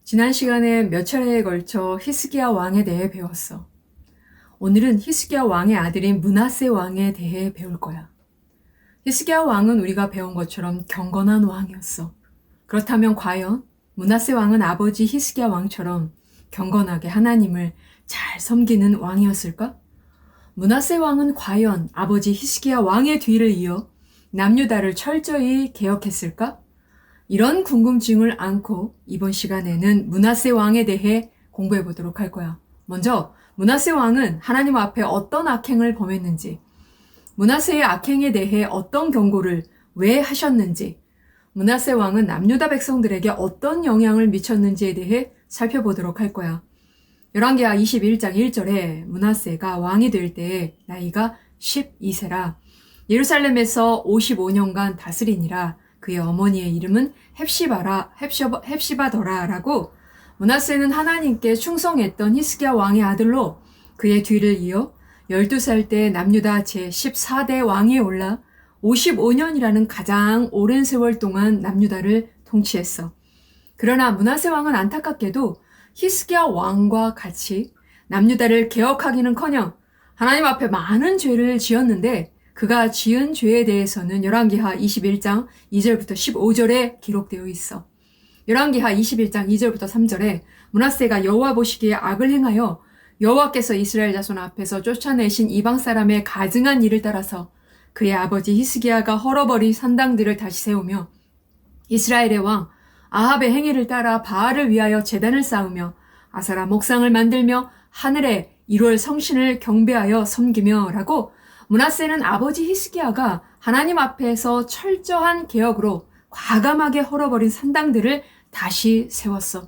지난 시간에 몇 차례에 걸쳐 히스기야 왕에 대해 배웠어. 오늘은 히스기야 왕의 아들인 므낫세 왕에 대해 배울 거야. 히스기야 왕은 우리가 배운 것처럼 경건한 왕이었어. 그렇다면 과연 므낫세 왕은 아버지 히스기야 왕처럼 경건하게 하나님을 잘 섬기는 왕이었을까? 므낫세 왕은 과연 아버지 히스기야 왕의 뒤를 이어 남유다를 철저히 개혁했을까? 이런 궁금증을 안고 이번 시간에는 므낫세 왕에 대해 공부해 보도록 할 거야. 먼저 므낫세 왕은 하나님 앞에 어떤 악행을 범했는지, 므낫세의 악행에 대해 어떤 경고를 왜 하셨는지, 므낫세 왕은 남유다 백성들에게 어떤 영향을 미쳤는지에 대해 살펴보도록 할 거야. 열왕기하 21장 1절에 므낫세가 왕이 될 때에 나이가 12세라 예루살렘에서 55년간 다스리니라. 그의 어머니의 이름은 헵시바더라라고. 므낫세는 하나님께 충성했던 히스기야 왕의 아들로 그의 뒤를 이어 12살 때 남유다 제14대 왕에 올라 55년이라는 가장 오랜 세월 동안 남유다를 통치했어. 그러나 므낫세 왕은 안타깝게도 히스기야 왕과 같이 남유다를 개혁하기는커녕 하나님 앞에 많은 죄를 지었는데 그가 지은 죄에 대해서는 열왕기하 21장 2절부터 15절에 기록되어 있어. 열왕기하 21장 2절부터 3절에 므낫세가 여호와 보시기에 악을 행하여 여호와께서 이스라엘 자손 앞에서 쫓아내신 이방 사람의 가증한 일을 따라서 그의 아버지 히스기야가 헐어버린 산당들을 다시 세우며 이스라엘의 왕 아합의 행위를 따라 바알을 위하여 제단을 쌓으며 아사라 목상을 만들며 하늘의 1월 성신을 경배하여 섬기며 라고. 므낫세는 아버지 히스기야가 하나님 앞에서 철저한 개혁으로 과감하게 헐어버린 산당들을 다시 세웠어.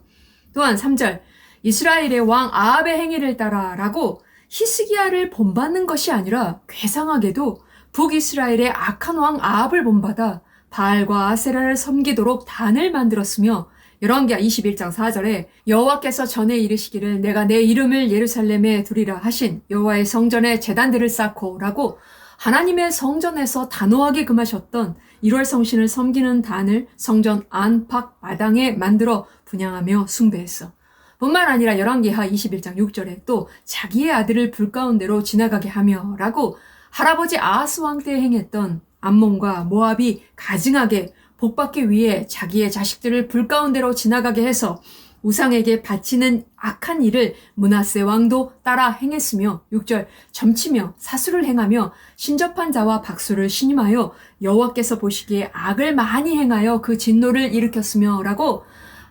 또한 3절 이스라엘의 왕 아합의 행위를 따라 라고 히스기야를 본받는 것이 아니라 괴상하게도 북이스라엘의 악한 왕 아합을 본받아 바알과 아세라를 섬기도록 단을 만들었으며 열왕기하 21장 4절에 여호와께서 전에 이르시기를 내가 내 이름을 예루살렘에 두리라 하신 여호와의 성전에 제단들을 쌓고 라고 하나님의 성전에서 단호하게 금하셨던 1월 성신을 섬기는 단을 성전 안팎 마당에 만들어 분향하며 숭배했어. 뿐만 아니라 열왕기하 21장 6절에 또 자기의 아들을 불 가운데로 지나가게 하며 라고 할아버지 아하스 왕 때 행했던 암몬과 모압이 가증하게 복받기 위해 자기의 자식들을 불 가운데로 지나가게 해서 우상에게 바치는 악한 일을 므낫세 왕도 따라 행했으며 6절 점치며 사수를 행하며 신접한 자와 박수를 신임하여 여호와께서 보시기에 악을 많이 행하여 그 진노를 일으켰으며 라고.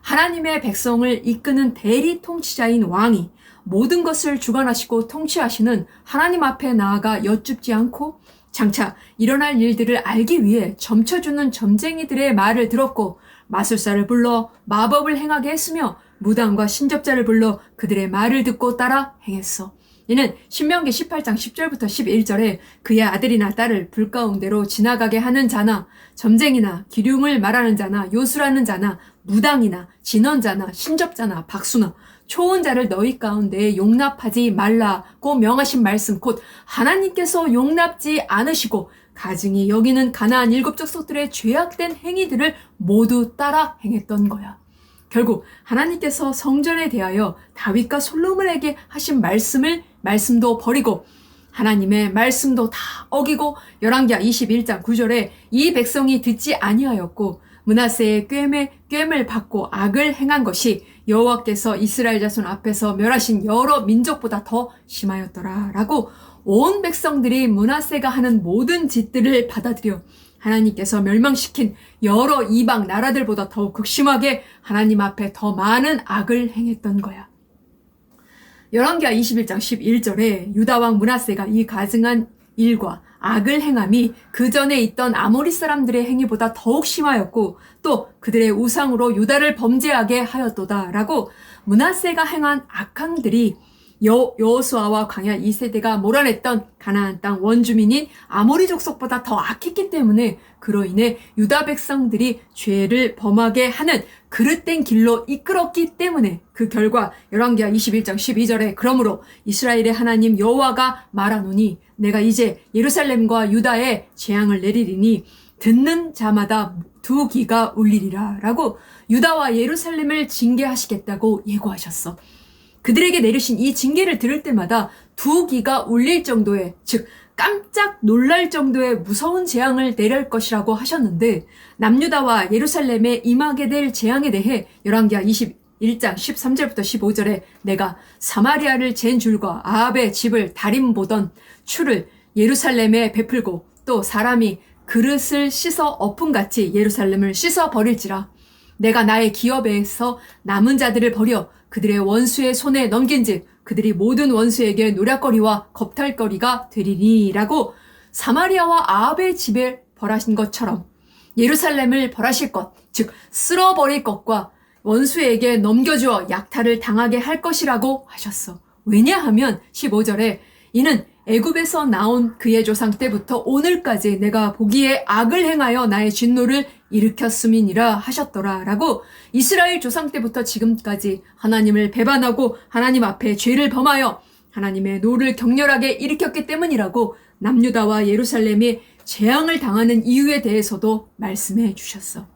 하나님의 백성을 이끄는 대리 통치자인 왕이 모든 것을 주관하시고 통치하시는 하나님 앞에 나아가 여쭙지 않고 장차 일어날 일들을 알기 위해 점쳐주는 점쟁이들의 말을 들었고 마술사를 불러 마법을 행하게 했으며 무당과 신접자를 불러 그들의 말을 듣고 따라 행했어. 이는 신명기 18장 10절부터 11절에 그의 아들이나 딸을 불 가운데로 지나가게 하는 자나 점쟁이나 기륭을 말하는 자나 요술하는 자나 무당이나 진언자나 신접자나 박수나 초혼자를 너희 가운데 용납하지 말라고 명하신 말씀 곧 하나님께서 용납지 않으시고 가증히 여기는 가나안 7 족속들의 죄악된 행위들을 모두 따라 행했던 거야. 결국 하나님께서 성전에 대하여 다윗과 솔로몬에게 하신 말씀도 버리고 하나님의 말씀도 다 어기고 열왕기하 21장 9절에 이 백성이 듣지 아니하였고 므낫세의 꾀을 받고 악을 행한 것이 여호와께서 이스라엘 자손 앞에서 멸하신 여러 민족보다 더 심하였더라 라고. 온 백성들이 므낫세가 하는 모든 짓들을 받아들여 하나님께서 멸망시킨 여러 이방 나라들보다 더욱 극심하게 하나님 앞에 더 많은 악을 행했던 거야. 열왕기하 21장 11절에 유다왕 므낫세가 이 가증한 일과 악을 행함이 그 전에 있던 아모리 사람들의 행위보다 더욱 심하였고 또 그들의 우상으로 유다를 범죄하게 하였도다 라고. 므낫세가 행한 악행들이 여호수아와 광야 2세대가 몰아냈던 가나안 땅 원주민인 아모리 족속보다 더 악했기 때문에 그로 인해 유다 백성들이 죄를 범하게 하는 그릇된 길로 이끌었기 때문에 그 결과 열왕기하 21장 12절에 그러므로 이스라엘의 하나님 여호와가 말하노니 내가 이제 예루살렘과 유다에 재앙을 내리리니 듣는 자마다 두 기가 울리리라 라고 유다와 예루살렘을 징계하시겠다고 예고하셨어. 그들에게 내리신 이 징계를 들을 때마다 두 기가 울릴 정도의, 즉 깜짝 놀랄 정도의 무서운 재앙을 내릴 것이라고 하셨는데, 남유다와 예루살렘에 임하게 될 재앙에 대해 열왕기하 21장 13절부터 15절에 내가 사마리아를 잰 줄과 아합의 집을 다림 보던 추를 예루살렘에 베풀고 또 사람이 그릇을 씻어 엎음같이 예루살렘을 씻어 버릴지라. 내가 나의 기업에서 남은 자들을 버려 그들의 원수의 손에 넘긴즉 그들이 모든 원수에게 노략거리와 겁탈거리가 되리니라고 사마리아와 아합의 집에 벌하신 것처럼 예루살렘을 벌하실 것, 즉 쓸어버릴 것과 원수에게 넘겨주어 약탈을 당하게 할 것이라고 하셨어. 왜냐하면 15절에 이는 애굽에서 나온 그의 조상 때부터 오늘까지 내가 보기에 악을 행하여 나의 진노를 일으켰음이니라 하셨더라 라고 이스라엘 조상 때부터 지금까지 하나님을 배반하고 하나님 앞에 죄를 범하여 하나님의 노를 격렬하게 일으켰기 때문이라고 남유다와 예루살렘이 재앙을 당하는 이유에 대해서도 말씀해 주셨어.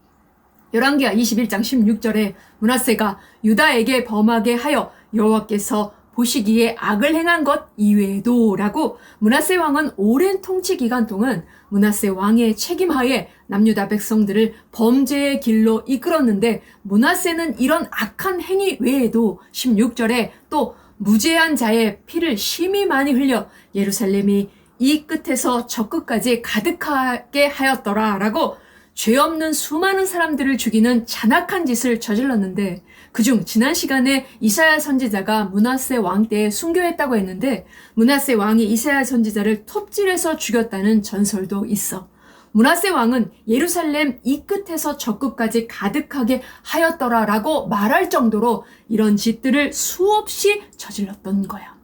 열왕기하 21장 16절에 므낫세가 유다에게 범하게 하여 여호와께서 보시기에 악을 행한 것 이외에도 라고 므낫세 왕은 오랜 통치 기간 동안 므낫세 왕의 책임하에 남유다 백성들을 범죄의 길로 이끌었는데 므낫세는 이런 악한 행위 외에도 16절에 또 무죄한 자의 피를 심히 많이 흘려 예루살렘이 이 끝에서 저 끝까지 가득하게 하였더라 라고 죄 없는 수많은 사람들을 죽이는 잔악한 짓을 저질렀는데 그중 지난 시간에 이사야 선지자가 므낫세 왕 때에 순교했다고 했는데 므낫세 왕이 이사야 선지자를 톱질해서 죽였다는 전설도 있어. 므낫세 왕은 예루살렘 이 끝에서 저 끝까지 가득하게 하였더라 라고 말할 정도로 이런 짓들을 수없이 저질렀던 거야.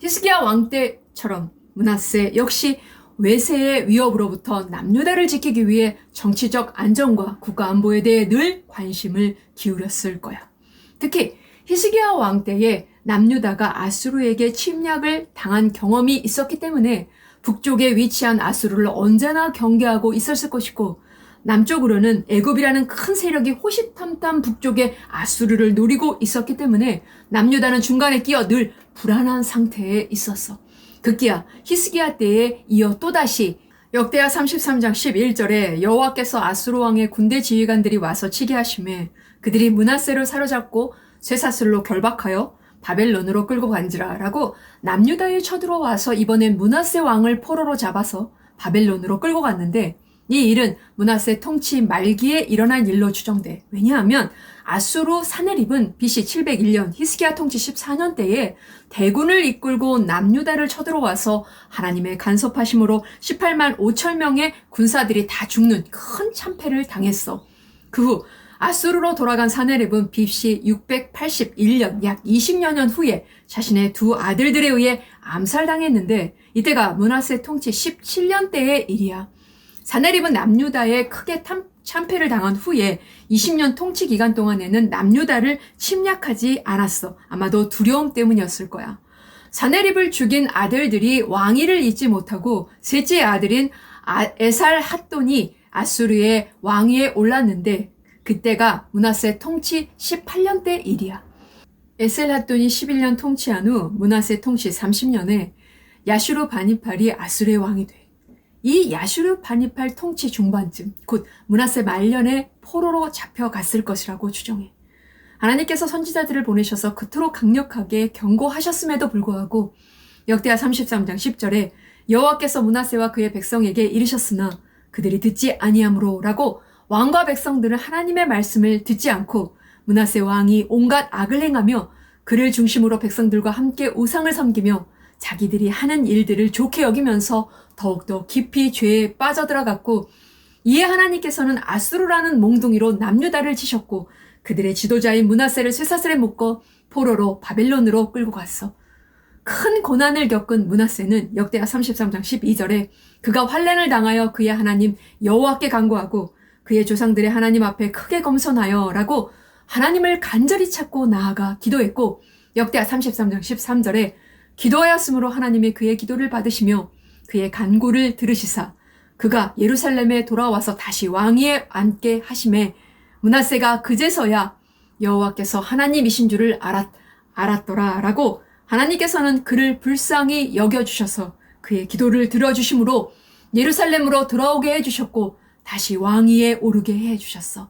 히스기야 왕 때처럼 므낫세 역시 외세의 위협으로부터 남유다를 지키기 위해 정치적 안정과 국가 안보에 대해 늘 관심을 기울였을 거야. 특히 히스기야 왕 때에 남유다가 아수르에게 침략을 당한 경험이 있었기 때문에 북쪽에 위치한 아수르를 언제나 경계하고 있었을 것이고 남쪽으로는 애굽이라는 큰 세력이 호시탐탐 북쪽에 아수르를 노리고 있었기 때문에 남유다는 중간에 끼어 늘 불안한 상태에 있었어. 급기야 히스기야 때에 이어 또다시 역대하 33장 11절에 여호와께서 아수르 왕의 군대 지휘관들이 와서 치게 하심에 그들이 므낫세를 사로잡고 쇠사슬로 결박하여 바벨론으로 끌고 간지라 라고 남유다에 쳐들어와서 이번엔 므낫세 왕을 포로로 잡아서 바벨론으로 끌고 갔는데 이 일은 므낫세 통치 말기에 일어난 일로 추정돼. 왜냐하면 아수르 사네립은 BC 701년 히스기야 통치 14년 때에 대군을 이끌고 남유다를 쳐들어와서 하나님의 간섭하심으로 18만 5천 명의 군사들이 다 죽는 큰 참패를 당했어. 그 후 아수르로 돌아간 사네립은 BC 681년 약 20여 년 후에 자신의 두 아들들에 의해 암살당했는데 이때가 므낫세 통치 17년 때의 일이야. 사네립은 남유다에 크게 참패를 당한 후에 20년 통치 기간 동안에는 남유다를 침략하지 않았어. 아마도 두려움 때문이었을 거야. 사네립을 죽인 아들들이 왕위를 잇지 못하고 셋째 아들인 에살 핫돈이 아수르의 왕위에 올랐는데 그때가 므낫세 통치 18년 때 일이야. 에셀 핫돈이 11년 통치한 후 므낫세 통치 30년에 야슈르 바니팔이 아수르의 왕이 돼. 이 야슈르 바니팔 통치 중반쯤 곧 므낫세 말년에 포로로 잡혀갔을 것이라고 추정해. 하나님께서 선지자들을 보내셔서 그토록 강력하게 경고하셨음에도 불구하고 역대하 33장 10절에 여호와께서 므낫세와 그의 백성에게 이르셨으나 그들이 듣지 아니하므로 라고 왕과 백성들은 하나님의 말씀을 듣지 않고 므낫세 왕이 온갖 악을 행하며 그를 중심으로 백성들과 함께 우상을 섬기며 자기들이 하는 일들을 좋게 여기면서 더욱더 깊이 죄에 빠져들어갔고 이에 하나님께서는 아수르라는 몽둥이로 남유다를 치셨고 그들의 지도자인 므낫세를 쇠사슬에 묶어 포로로 바벨론으로 끌고 갔어. 큰 고난을 겪은 므낫세는 역대하 33장 12절에 그가 환난을 당하여 그의 하나님 여호와께 간구하고 그의 조상들의 하나님 앞에 크게 검선하여 라고 하나님을 간절히 찾고 나아가 기도했고 역대하 33장 13절에 기도하였으므로 하나님이 그의 기도를 받으시며 그의 간구를 들으시사 그가 예루살렘에 돌아와서 다시 왕위에 앉게 하심에 므낫세가 그제서야 여호와께서 하나님이신 줄을 알았더라 라고 하나님께서는 그를 불쌍히 여겨주셔서 그의 기도를 들어주심으로 예루살렘으로 돌아오게 해주셨고 다시 왕위에 오르게 해주셨어.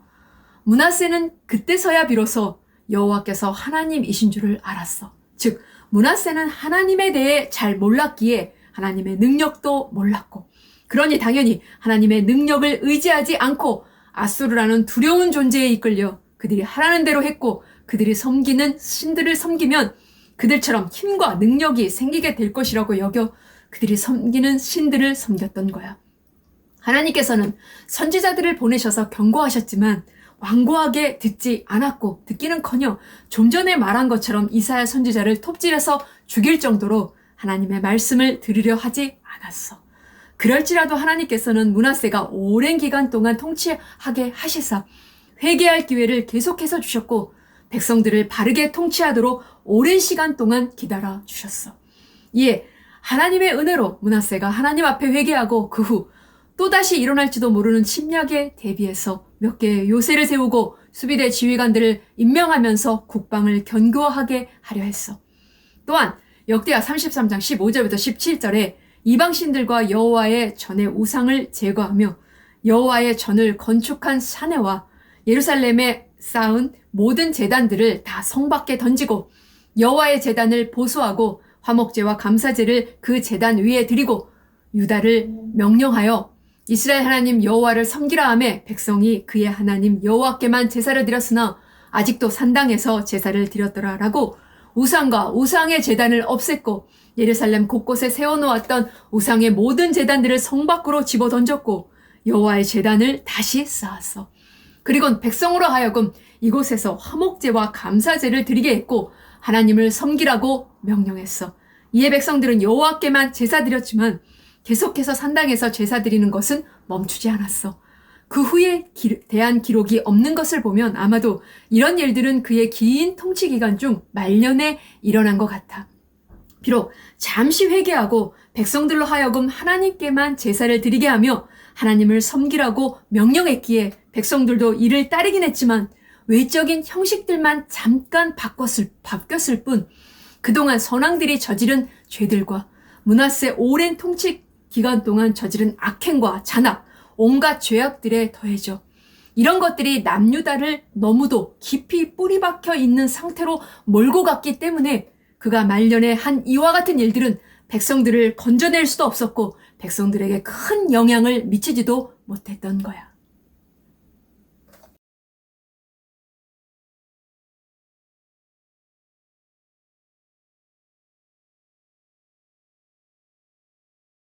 므낫세는 그때서야 비로소 여호와께서 하나님이신 줄을 알았어. 즉 므낫세는 하나님에 대해 잘 몰랐기에 하나님의 능력도 몰랐고, 그러니 당연히 하나님의 능력을 의지하지 않고 아수르라는 두려운 존재에 이끌려 그들이 하라는 대로 했고, 그들이 섬기는 신들을 섬기면 그들처럼 힘과 능력이 생기게 될 것이라고 여겨 그들이 섬기는 신들을 섬겼던 거야. 하나님께서는 선지자들을 보내셔서 경고하셨지만 완고하게 듣지 않았고, 듣기는커녕 좀 전에 말한 것처럼 이사야 선지자를 톱질해서 죽일 정도로 하나님의 말씀을 들으려 하지 않았어. 그럴지라도 하나님께서는 므낫세가 오랜 기간 동안 통치하게 하시사 회개할 기회를 계속해서 주셨고, 백성들을 바르게 통치하도록 오랜 시간 동안 기다려 주셨어. 이에 하나님의 은혜로 므낫세가 하나님 앞에 회개하고 그 후 또다시 일어날지도 모르는 침략에 대비해서 몇 개의 요새를 세우고 수비대 지휘관들을 임명하면서 국방을 견고하게 하려 했어. 또한 역대하 33장 15절부터 17절에 이방신들과 여호와의 전의 우상을 제거하며 여호와의 전을 건축한 사내와 예루살렘에 쌓은 모든 제단들을 다 성 밖에 던지고 여호와의 제단을 보수하고 화목제와 감사제를 그 제단 위에 드리고 유다를 명령하여 이스라엘 하나님 여호와를 섬기라 하매 백성이 그의 하나님 여호와께만 제사를 드렸으나 아직도 산당에서 제사를 드렸더라 라고 우상과 우상의 제단을 없앴고 예루살렘 곳곳에 세워놓았던 우상의 모든 제단들을 성 밖으로 집어던졌고 여호와의 제단을 다시 쌓았어. 그리고 백성으로 하여금 이곳에서 화목제와 감사제를 드리게 했고 하나님을 섬기라고 명령했어. 이에 백성들은 여호와께만 제사 드렸지만 계속해서 산당에서 제사 드리는 것은 멈추지 않았어. 그 후에 대한 기록이 없는 것을 보면 아마도 이런 일들은 그의 긴 통치 기간 중 말년에 일어난 것 같아. 비록 잠시 회개하고 백성들로 하여금 하나님께만 제사를 드리게 하며 하나님을 섬기라고 명령했기에 백성들도 이를 따르긴 했지만 외적인 형식들만 잠깐 바뀌었을 뿐 그동안 선왕들이 저지른 죄들과 므낫세 오랜 통치 기간 동안 저지른 악행과 잔악, 온갖 죄악들에 더해져 이런 것들이 남유다를 너무도 깊이 뿌리 박혀 있는 상태로 몰고 갔기 때문에 그가 말년에 한 이와 같은 일들은 백성들을 건져낼 수도 없었고 백성들에게 큰 영향을 미치지도 못했던 거야.